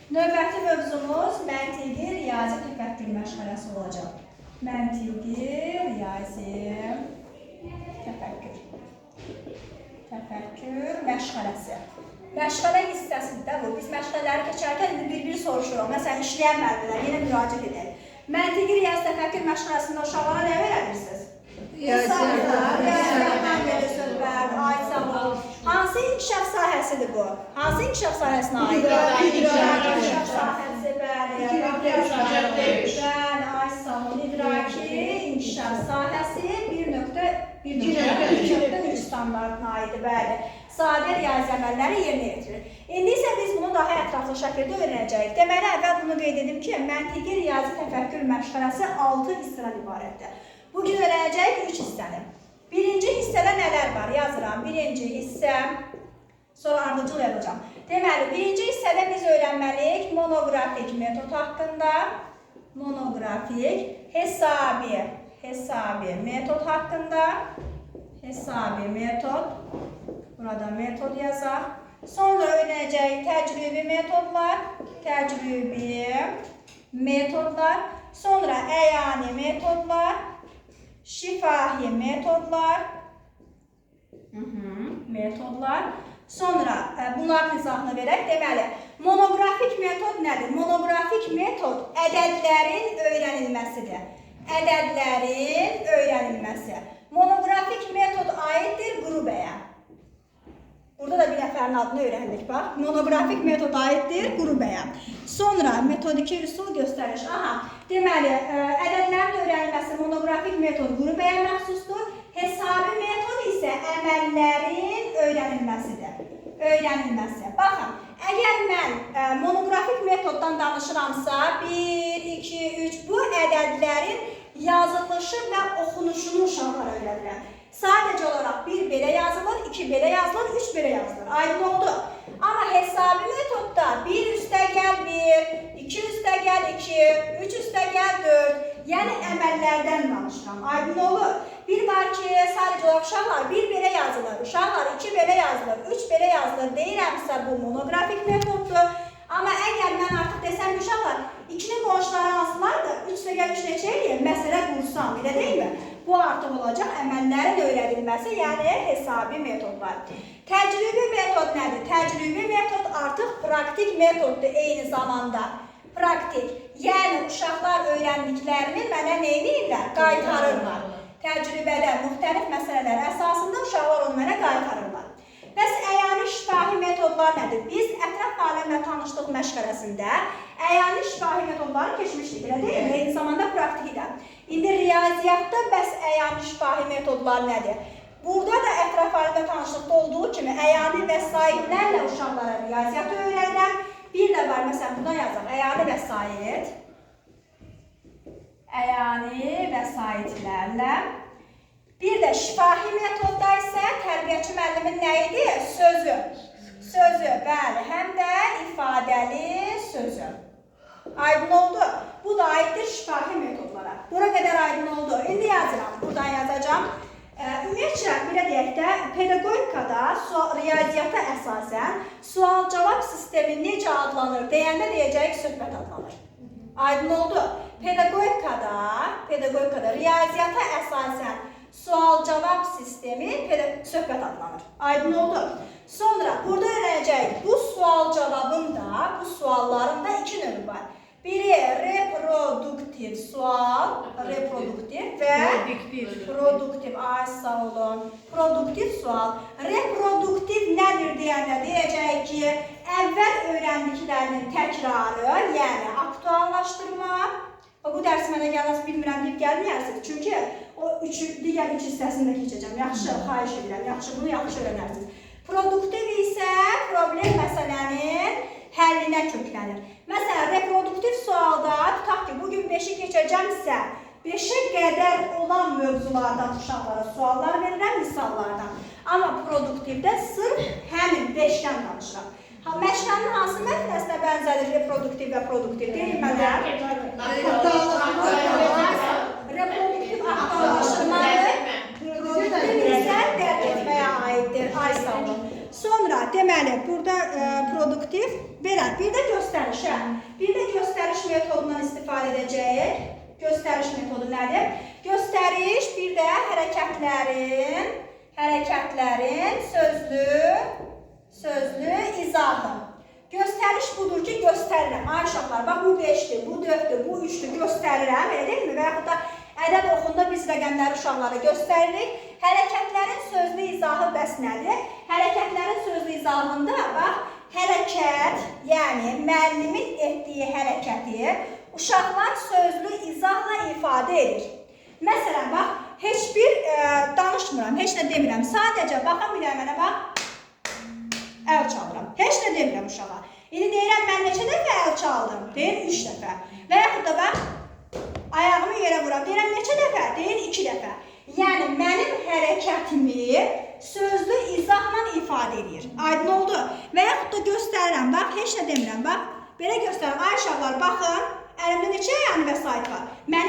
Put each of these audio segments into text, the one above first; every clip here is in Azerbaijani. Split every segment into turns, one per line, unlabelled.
Növbəti mövzumuz məntiqi riyazi təfəkkür məşğələsi olacaq. Məntiqi riyazi təfəkkür məşğələsi. Məşğələ hissəsində bu. Biz məşğələləri keçərkən bir-bir soruşuruq. Məsələn, işləyən müəllimlər yenə müraciət edək. Məntiqi riyazi təfəkkür məşğələsində uşaqlara nə verəlirsiniz? Hansı inkişaf sahəsidir bu? Hansı inkişaf sahəsinə aid? İnkişaf sahəsi, bəli, ay sağ olun, idraki inkişaf sahəsi 1.3 standartına aiddir, bəli. Sadə riyazi əməlləri yerinə yetirir. İndi isə biz bunu daha ətraflı şəkildə öyrənəcəyik. Deməli, əvvəl bunu qeyd edim ki, məntiqi riyazi təfəkkür məşğələsi 6 hissədən ibarətdir. Bugün öyrənəcəyik 3 hissəni. Birinci hissədə nələr var? Yazıram. Birinci hissə, sonra ardıcıl yazacağım. Deməli, birinci hissədə biz öyrənməliyik monoqrafik metod haqqında, monoqrafik hesabi metod haqqında, hesabi metod, burada metod yazaq. Sonra öyrənəcəyik təcrübi metodlar, sonra əyani metodlar, şifahi metodlar, sonra bunların izahını verək. Deməli, monoqrafik metod nədir? Monoqrafik metod ədədlərin öyrənilməsidir. Monoqrafik metod aiddir qrubəyə. Burada da bir nəfərin adını öyrəndik, bax. Monoqrafik metod aiddir qrubəyə. Sonra metodiki üsul göstəriş. Deməli, ədədlərin öyrənilməsi monoqrafik metod qrubəyə məxsusdur. Hesabi metod isə əməllərin öyrənilməsidir. Baxın, əgər mən monoqrafik metoddan danışıramsa, 1, 2, 3 bu ədədlərin yazılışı və oxunuşunu uşaqlara öyrədirəm. Sadəcə olaraq 1 belə yazılır, 2 belə yazılır, 3 belə yazılır. Aydın oldu. Amma hesabi metodda 1 üstə gəl 1, 2 üstə gəl 2, 3 üstə gəl 4. Yəni əməllərdən danışıram. Aydın olur. Bir var ki, sadəcə olaraq uşaqlar 1 belə yazılır, uşaqlar 2 belə yazılır, 3 belə yazılır deyirəmsə bu monoqrafik metoddur. Amma əgər mən artıq desəm uşaqlar 2-nin qonşuları hansılardır, 3 üstə gəl 3 neçə eləyir, məsələ qursam, elə deyilmi? Bu artıq olacaq əməllərin öyrədilməsi, yəni hesabi metodlar. Təcrübi metod nədir? Təcrübi metod artıq praktik metoddur eyni zamanda. Praktik, yəni uşaqlar öyrəndiklərini mənə nə edirlər? Qaytarırlar. Təcrübədə müxtəlif məsələlər əsasında uşaqlar onu mənə qaytarırlar. Bəs əyani şifahi metodlar nədir? Biz ətraf aləmlə tanışlıq məşğələsində əyani şifahi metodları keçmişdik, elə deyil, eyni zamanda praktikdə. İndi riyaziyyatda bəs əyani şifahi metodlar nədir? Burada da ətraf aləmlə tanışlıqda olduğu kimi əyani vəsaitlərlə uşaqlara riyaziyyatı öyrənirəm. Bir də var, məsələn, buna yazaq, əyani vəsaitlərlə. Bir də şifahi metodda isə tərbiyəçi müəllimin nə idi? Sözü, bəli, həm də ifadəli sözü. Aydın oldu. Bu da aiddir şifahi metodlara. Bura qədər aydın oldu. İndi yazıram, buradan yazacağım. Ümumiyyətlə, belə deyək də, pedaqogikada riyaziyyata əsasən sual-cavab sistemi necə adlanır deyəndə deyəcəyik söhbət adlanır. Aydın oldu. Pedaqogikada riyaziyyata əsasən sual-cavab sistemi söhbət adlanır. Aydın oldu. Sonra burada öyrənəcəyik. Bu sual-cavabın da, bu sualların da 2 növü var. Biri reproduktiv sual, reproduktiv və produktiv, sağ olun, produktiv sual. Reproduktiv nədir deyəndə deyəcəyik ki, əvvəl öyrəndiklərinin təkrarı, yəni aktuallaşdırma. Bu dərs mənə gəlməz, bilmirəm, deyib gəlməyərsiniz. Çünki o digər 3 hissəsində keçəcəm. Yaxşı, xahiş edirəm, bunu yaxşı öyrənərsiniz. Produktiv isə problem məsələnin həllinə köklənir. Məsələn, reproduktiv sualda, tutaq ki, bugün 5-i keçəcəmsə, 5-ə qədər olan mövzulardan uşaqlara suallar verirəm, misallardan. Amma produktivdə sırf həmin 5-dən danışıram. Məşğələnin hansı mətləsinə bənzədir reproduktiv və produktiv deyil mənə? Reproduktiv aktuallaşdırmadır, produktiv isə dərk etməyə aiddir, ay sağ olun. Sonra deməli burada produktiv belə bir də göstərişə. Bir də göstəriş metodundan istifadə edəcəyik. Göstəriş metodu nədir? Göstəriş bir də hərəkətlərin sözlü izahı. Göstəriş budur ki, göstərirəm. Ay uşaqlar, bax bu 5-dir, bu 4-dür, bu 3-dür, göstərirəm, elə deyilmi? Və yaxud da ədəd oxunda biz rəqəmləri uşaqlara göstəririk. Hərəkətlərin sözlü izahı bəs nədir? Hərəkətlərin sözlü izahında, bax, hərəkət, yəni müəllimin etdiyi hərəkəti uşaqlar sözlü izahla ifadə edir. Məsələn, bax, heç bir danışmıram, heç nə demirəm. Sadəcə baxın bir mənə, bax, əl çalıram. Heç nə demirəm uşağa. İndi deyirəm, mən neçə dəfə əl çaldım? Deyir, 3 dəfə. Və yaxud da bax, ayağımı yerə vuram. Deyirəm, neçə dəfə? Deyir, 2 dəfə. Yəni, mənim hərəkətimi sözlü izahla ifadə edir. Aydın oldu. Və yaxud da göstərirəm, bax, heç nə demirəm, bax. Belə göstərirəm, ay uşaqlar, baxın, əlimdə neçə yəni vəsait var. Mən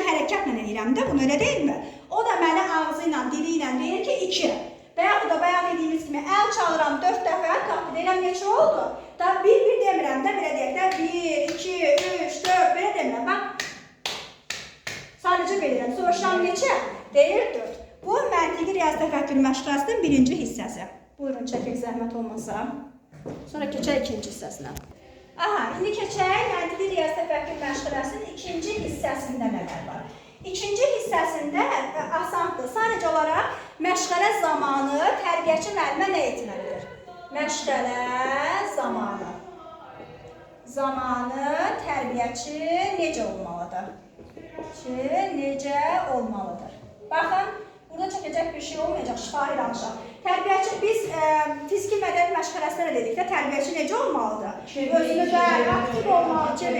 hərəkətlə edirəm də, bunu elə deyilmi? O da mənə ağzı ilə, dili ilə deyir ki, 2. Və yaxud da bayan dediyimiz kimi, əl çalıram 4 dəfə, tapı deyirəm, neçə oldu? Da bir demirəm də, belə deyək də, 1, 2, 3, 4, belə demirəm, bax. Sadəcə belirəm, soruşuram neçə? Deyir 4. Bu, məntiqi riyazi təfəkkür məşqlərinin birinci hissəsi. Buyurun, çəkək zəhmət olmasa. Sonra keçək ikinci hissəsinə. Aha, indi keçək məntiqi riyazi təfəkkür məşqlərinin ikinci hissəsində nələr var? İkinci hissəsində asandır. Sadəcə olaraq məşğələ zamanı tərbiyəçi müəllimə nə etməlidir? Məşğələ zamanı. Zamanı tərbiyəçi necə olmalıdır? Baxın, burada çəkəcək bir şey olmayacaq, şifahi danışaq. Tərbiyəçi, biz fiziki mədəniyyət məşğələsində nə dedik də, tərbiyəçi necə olmalıdır? Özünü də aktiv olmalıdır.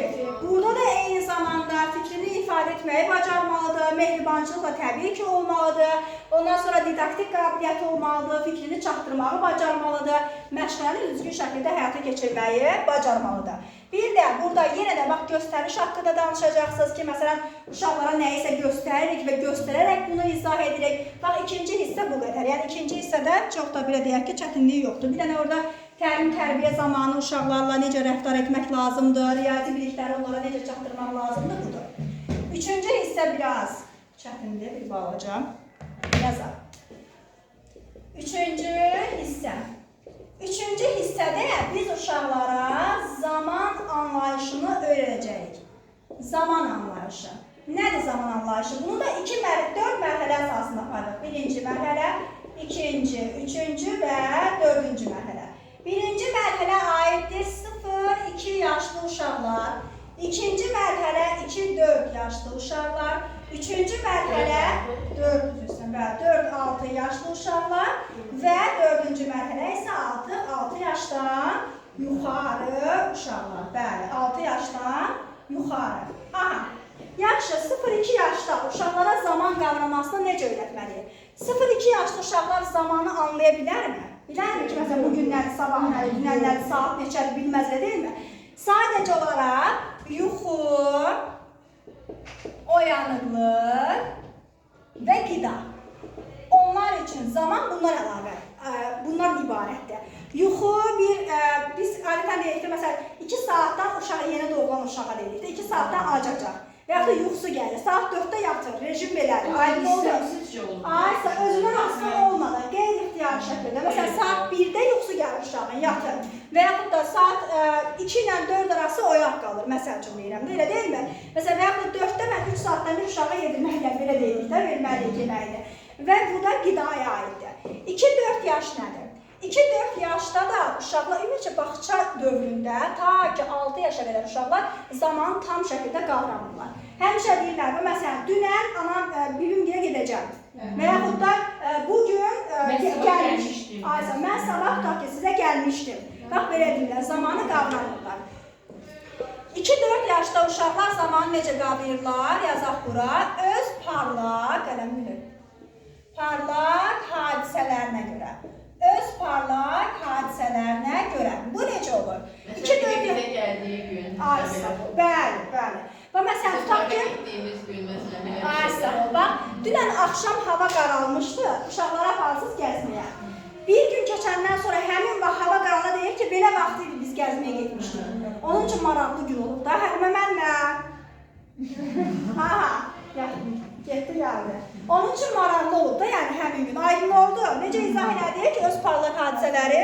Burada da eyni zamanda fikrini ifadə etməyi bacarmalıdır, mehribançılıqla təbii ki olmalıdır. Ondan sonra didaktik qabiliyyəti olmalıdır, fikrini çatdırmağı bacarmalıdır, məşğələni düzgün şəkildə həyata keçirməyi bacarmalıdır. Bir də burada yenə də bax göstəriş haqqında danışacaqsınız ki, məsələn, uşaqlara nəyisə göstəririk və göstərərək bunu izah edirik. Bax, ikinci hissə bu qədər. Yəni, ikinci hissədə çox da belə deyək ki, çətinliyi yoxdur. Bir dənə orada təlim-tərbiyə zamanı uşaqlarla necə rəftar etmək lazımdır, riyazi bilikləri onlara necə çatdırmaq lazımdır, budur. Üçüncü hissə biraz çətindir, bir balaca. Yazaq. Üçüncü hissə. Üçüncü hissədə biz uşaqlara zaman anlayışını öyrədəcəyik. Zaman anlayışı. Nədir zaman anlayışı? Bunu da 4 mərhələ əsasında aparırıq. Birinci mərhələ, ikinci, üçüncü və dördüncü mərhələ. Birinci mərhələ aiddir 0-2 yaşlı uşaqlar. İkinci mərhələ 2-4 yaşlı uşaqlar. Üçüncü mərhələ 4-6 yaşlı uşaqlar və dördüncü mərhələ isə 6 yaşdan yuxarı uşaqlar. Bəli, 6 yaşdan yuxarı. Aha, yaxşı, 0-2 yaşda uşaqlara zaman qavramasını necə öyrətməliyik? 0-2 yaşlı uşaqlar zamanı anlaya bilərmi? Bilərmi ki, məsələn, bugün nədir, sabah nədir, dünən nədir, saat neçədir, bilməzlə deyilmi? Sadəcə olaraq yuxu, oyanıqlıq və qida. Onlar üçün zaman bunlar əlavə, bunlar ibarətdir. Yuxu, biz adətən deyək ki, məsələn, 2 saatdan uşağı, yeni doğulan uşağa deyirik də, 2 saatdan acacaq. Və yaxud da yuxusu gəlir, saat 4-də yatır, rejim belədir, aydın oldu. Aysa, özündən asılı olmadan, qeyri-ixtiyari şəkildə, məsələn, saat 1-də yuxusu gəlir uşağın, yatır. Və yaxud da saat 2 ilə 4 arası oyaq qalır, məsəl üçün deyirəm, elə deyilmi? Məsələn, və yaxud da 4-də mən 3 saatdan bir uşağa yedirməklə belə deyirik də, verməliyik yeməkdir. Və bu da qidaya aiddir. 2-4 yaş nədir? 2-4 yaşda da uşaqlar, ümumiyyətcə bağça dövründə ta ki 6 yaşa qədər uşaqlar zamanı tam şəkildə qavramırlar. Həmişə deyirlər, məsələn, dünən anam bibimgilə gedəcəm. Və yaxud da bugün gəlmişdim. Aysa, mən sabah tutaq ki, sizə gəlmişdim. Bax, belə deyirlər, zamanı qavramırlar. 2-4 yaşda uşaqlar zamanı necə qavrayırlar, yazaq bura, öz parlaq hadisələrinə görə. Öz parlaq hadisələrinə görə. Bu necə olur?
Məsələn, bizə gəldiyi gün.
Aysa, bəli. Və məsələn, tutaq ki, aysa, bax, dünən axşam hava qaralmışdı, uşaqlara aparsız gəzməyə. Bir gün keçəndən sonra həmin vaxt hava qaralana deyir ki, belə vaxt idi biz gəzməyə getmişdik. Onun üçün maraqlı gün olub da. Həlimə mənlə. Ha, getdi gəldi. Onun üçün maraqlı olub da, yəni həmin gün. Aydın oldu. Necə izah elədik ki, öz parlaq hadisələri?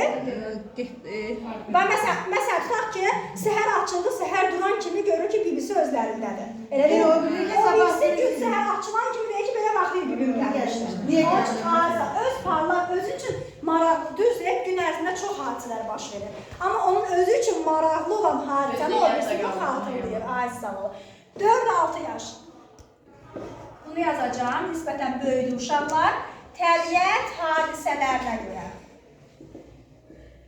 Məsələn, tutaq ki, səhər açıldı, səhər duran kimi görür ki, bibisi özlərindədir. Elə deyil, o birisi gün səhər açılan kimi deyir ki, belə vaxtı bibim gəlmişdir. Onun üçün öz parlaq, özü üçün maraqlı, düz deyək, gün ərzində çox hadisələr baş verir. Amma onun özü üçün maraqlı olan hadisəni o birisi yox xatırlayır. Ay sağ ol. 4-6 yaş. Bunu yazacağım, nisbətən böyüdü uşaqlar. Təbiət hadisələrinə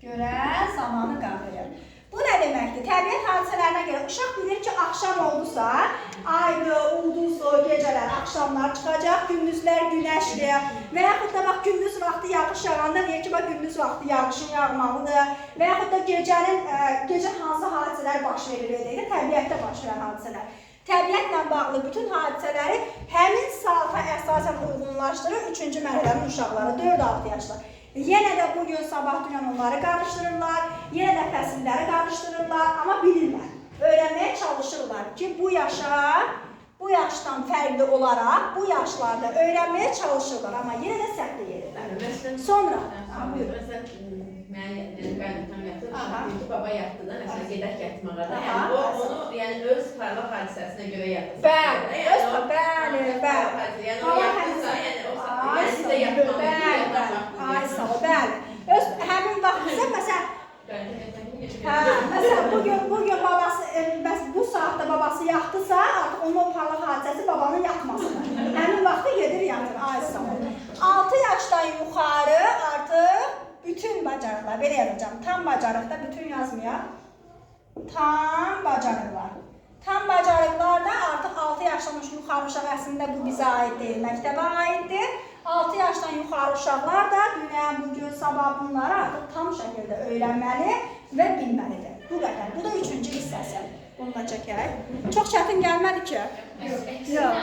görə zamanı qavrayır. Bu nə deməkdir? Təbiət hadisələrinə görə uşaq bilir ki, axşam oldusa, aydı, ulduzlu, gecələr, axşamlar çıxacaq, gündüzlər günəşli və yaxud da bax, gündüz vaxtı yağış yağanda deyir ki, bax, gündüz vaxtı yağışın yağmalıdır və yaxud da gecə hansı hadisələr baş verir, təbiətdə baş verən hadisələr. Təbiətlə bağlı bütün hadisələri həmin saata əsasən uyğunlaşdırır 3-cü mərhələnin uşaqları, 4-6 yaşlar. Yenə də bugün, sabah, dünən onları qarışdırırlar, yenə də fəsilləri qarışdırırlar, amma bilirlər, öyrənməyə çalışırlar ki, bu yaşdan fərqli olaraq bu yaşlarda öyrənməyə çalışırlar, amma yenə də səhv edirlər. Sonra,
Mən tam yatdım, baba yatdı da, məsələn, gedək yatmağa da, yəni onu öz parlaq hadisəsinə görə yatdı.
Bəli, bəli.
Yəni o yatdıysa, yəni siz də yatmalısınız.
Ay sağ ol, bəli. Öz həmin vaxtınızda, məsələn, bugün babası, bu saatda babası yatdısa, artıq onun o parlaq hadisəsi babanın yatmasıdır. Həmin vaxtı gedir yatır, ay sağ ol. 6 yaşdan yuxarı artıq bütün bacarıqlar, belə yazacağım, tam bacarıqda bütün yazmayaq. Tam bacarıqlar. Tam bacarıqlarda artıq 6 yaşdan yuxarı uşaq əslində bu bizə aid deyil, məktəbə aiddir. 6 yaşdan yuxarı uşaqlar da dünən, bugün, sabah bunları artıq tam şəkildə öyrənməli və bilməlidir. Bu qədər. Bu da 3-cü hissəsi. Bunu da çəkək. Çox çətin gəlmədi ki. Yox.